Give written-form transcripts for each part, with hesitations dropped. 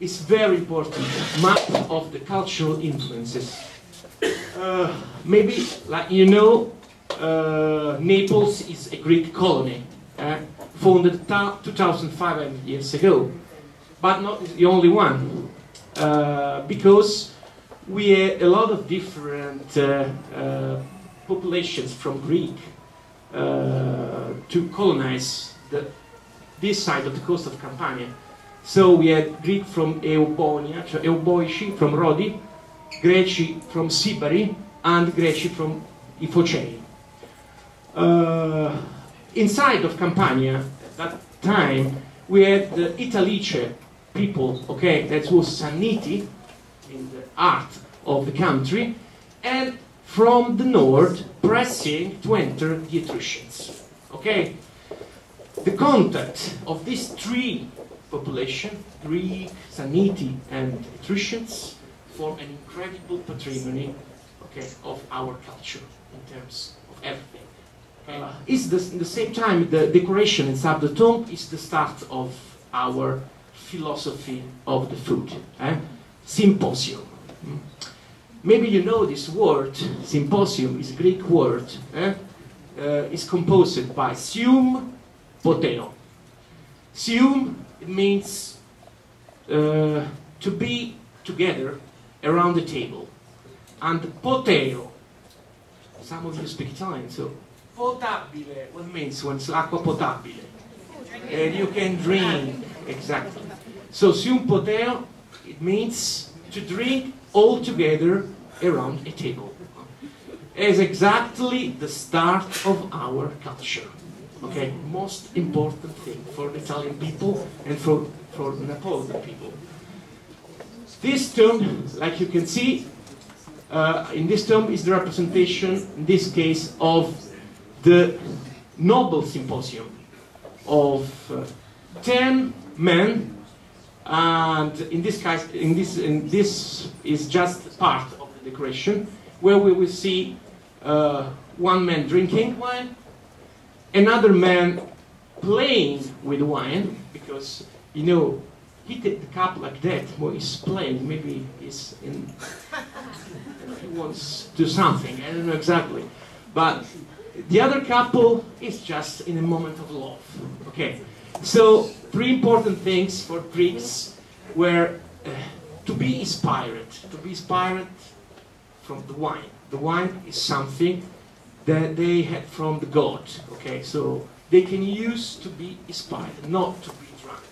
is very important map of the cultural influences. Maybe, like you know, Naples is a Greek colony, founded 2,500 years ago, but not the only one, because we had a lot of different populations from Greek to colonize this side of the coast of Campania. So we had Greek from Eubonia, cioè Euboici from Rodi, Greci from Sibari, and Greci from i Focei. Inside of Campania, at that time, we had the Italice people, okay, that was Sanniti in the art of the country, and from the north, pressing to enter the Etruscans, okay? The contact of these three populations, Greek, Sanniti, and Etruscans, form an incredible patrimony, okay, of our culture in terms of everything. It's in the same time, the decoration inside the tomb is the start of our philosophy of the food, symposium. Maybe you know this word, symposium is a Greek word, is composed by sium, poteo. Sium, it means to be together around the table. And poteo, some of you speak Italian, so potabile, what means when it's acqua potabile? And you can drink, exactly. So sium poteo, it means to drink all together around a table. It's exactly the start of our culture. Okay, most important thing for the Italian people and for the Napoleon people. This tomb, like you can see, in this tomb is the representation, in this case, of the noble symposium of 10 men, and in this case, this is just part of the decoration, where we will see one man drinking wine, another man playing with wine, because, you know, he take the cup like that, while he's playing, maybe he's in, he wants to do something, I don't know exactly. But the other couple is just in a moment of love, okay? So, three important things for Greeks were to be inspired from the wine. The wine is something that they had from the god, okay? So they can use to be inspired, not to be drunk,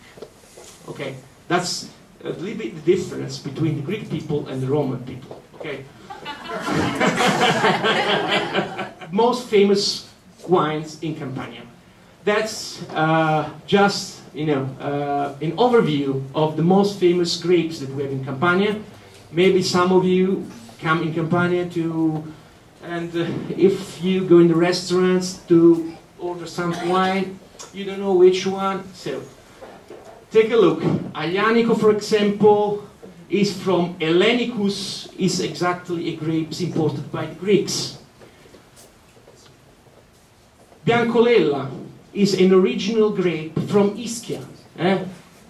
okay? That's a little bit the difference between the Greek people and the Roman people, okay? Most famous wines in Campania. That's just, you know, an overview of the most famous grapes that we have in Campania. Maybe some of you come in Campania to, and if you go in the restaurants to order some wine, you don't know which one, so take a look. Aglianico, for example, is from Hellenicus, is exactly a grape imported by the Greeks. Biancolella is an original grape from Ischia,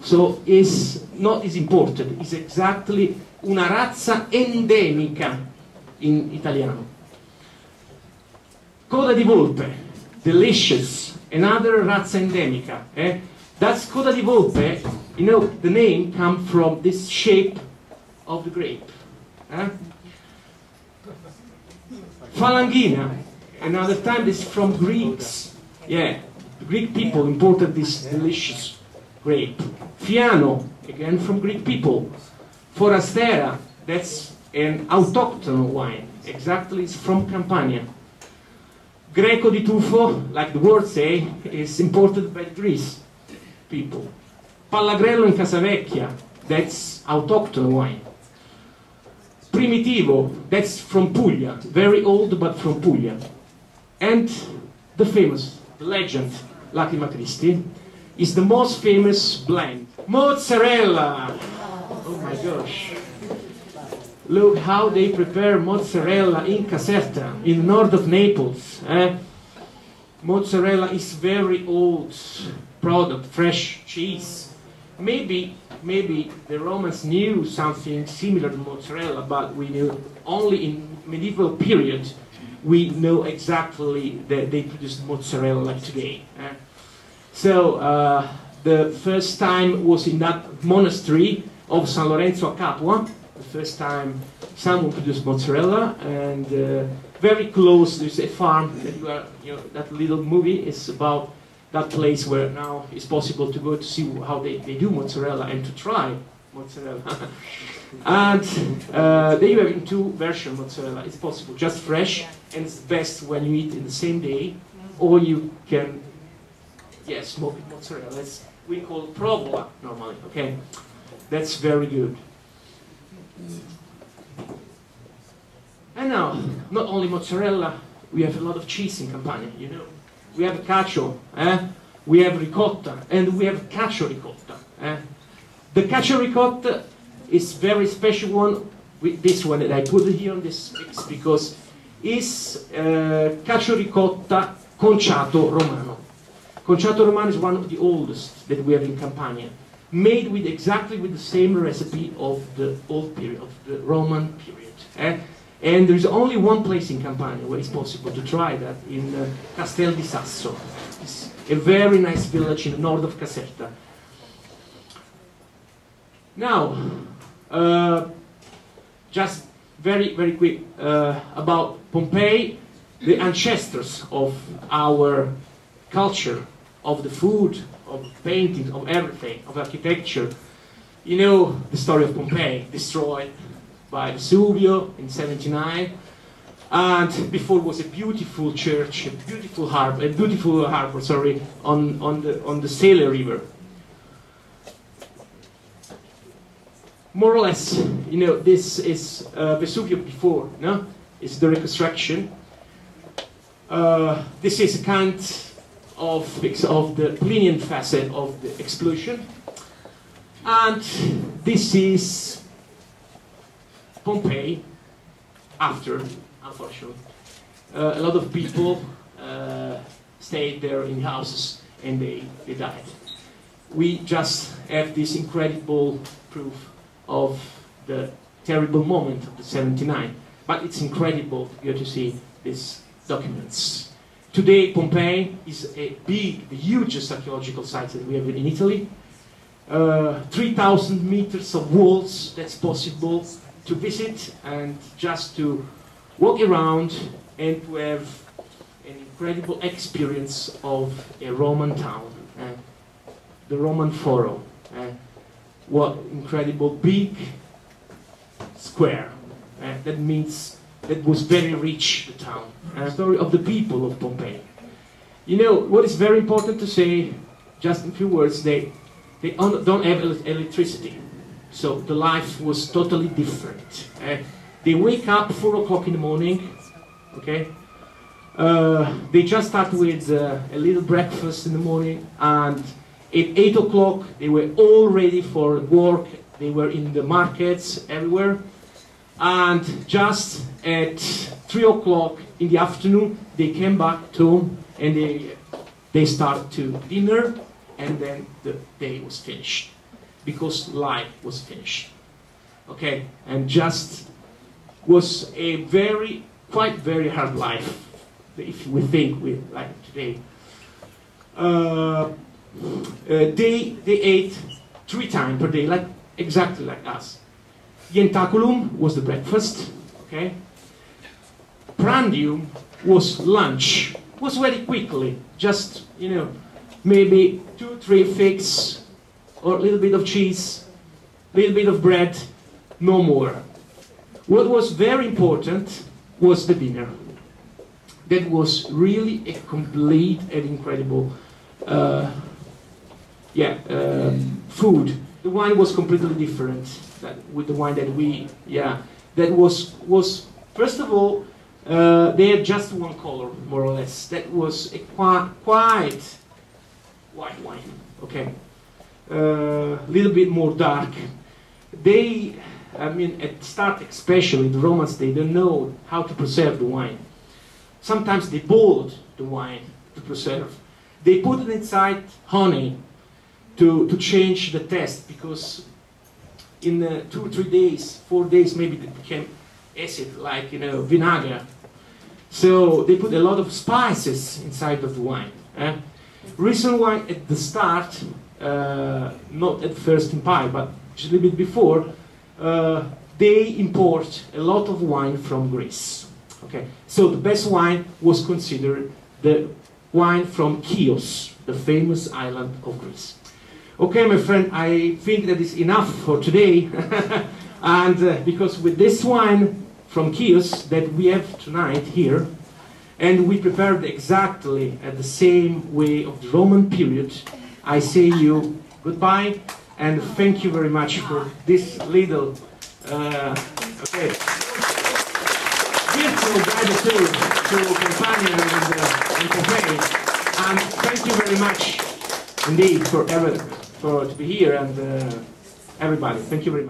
so is not is imported, is exactly una razza endemica in Italiano. Coda di volpe, delicious, another razza endemica. That's Coda di volpe, you know, the name comes from this shape of the grape. Falanghina, another time this is from Greeks. Yeah, the Greek people imported this delicious grape. Fiano, again from Greek people. Forastera, that's an autochthonal wine, exactly, it's from Campania. Greco di Tufo, like the word say, is imported by the Greece people. Pallagrello in Casavecchia, that's autochthonal wine. Primitivo, that's from Puglia, very old but from Puglia. And the famous, the legend, Lacryma Christi, is the most famous blend. Mozzarella! Oh my gosh. Look how they prepare mozzarella in Caserta, in the north of Naples. Mozzarella is very old product, fresh cheese. Maybe maybe the Romans knew something similar to mozzarella, but we knew only in medieval period we know exactly that they produced mozzarella like today. So the first time was in that monastery of San Lorenzo a Capua. The first time someone produced mozzarella, and very close there's a farm that that little movie is about that place where now it's possible to go to see how they do mozzarella and to try mozzarella. And there you have in two versions mozzarella. It's possible just fresh, and it's best when you eat in the same day, or you can smoke it mozzarella. That's we call provola normally. Okay, that's very good. And now, not only mozzarella, we have a lot of cheese in Campania, you know. We have cacio, we have ricotta, and we have cacio ricotta. The cacio ricotta is very special one, with this one that I put here on this mix, because it's cacio ricotta conciato romano. Conciato romano is one of the oldest that we have in Campania, made with exactly with the same recipe of the old period, of the Roman period. And there's only one place in Campania where it's possible to try that, in Castel di Sasso. It's a very nice village in the north of Caserta. Now, just very, very quick about Pompeii, the ancestors of our culture, of the food, of painting, of everything, of architecture. You know the story of Pompeii, destroyed by Vesuvio in 79, and before was a beautiful church, a beautiful harbor, on the Sele River. More or less, you know, this is Vesuvio before, no? It's the reconstruction. This is a kind of the Plinian facet of the explosion, and this is Pompeii after, unfortunately. A lot of people stayed there in houses and they died. We just have this incredible proof of the terrible moment of the 79. But it's incredible here to see these documents. Today, Pompeii is the hugest archaeological site that we have in Italy. 3,000 meters of walls that's possible to visit, and just to walk around and to have an incredible experience of a Roman town, the Roman Forum. What incredible big square. That means that was very rich, the town. Story of the people of Pompeii. You know, what is very important to say, just in a few words, they don't have electricity. So the life was totally different. They wake up 4 o'clock in the morning, okay? They just start with a little breakfast in the morning, and at 8 o'clock they were all ready for work. They were in the markets everywhere. And just at 3 o'clock in the afternoon, they came back to home, and they start to dinner, and then the day was finished. Because life was finished, okay, and just was a quite very hard life, if we think like today. They ate 3 times per day, exactly like us. Jentaculum was the breakfast, okay. Prandium was lunch, was very quickly, just, you know, maybe 2-3 figs, or a little bit of cheese, a little bit of bread, no more. What was very important was the dinner. That was really a complete and incredible food. The wine was completely different with the wine that that was first of all, they had just one color, more or less. That was a quite white wine, okay. Little bit more dark. At start especially, the Romans, they don't know how to preserve the wine. Sometimes they boiled the wine to preserve. They put it inside honey to change the taste, because in 2 or 3 days, 4 days, maybe it became acid, like, you know, vinegar. So they put a lot of spices inside of the wine. Recent wine at the start, not at first Empire, but just a little bit before, they import a lot of wine from Greece. Okay, so the best wine was considered the wine from Chios, the famous island of Greece. Okay, my friend, I think that is enough for today. And because with this wine from Chios that we have tonight here, and we prepared exactly at the same way of the Roman period, I say you goodbye and thank you very much for this little virtual gratitude to Campania and Pompe. And thank you very much indeed for to be here, and everybody. Thank you very much.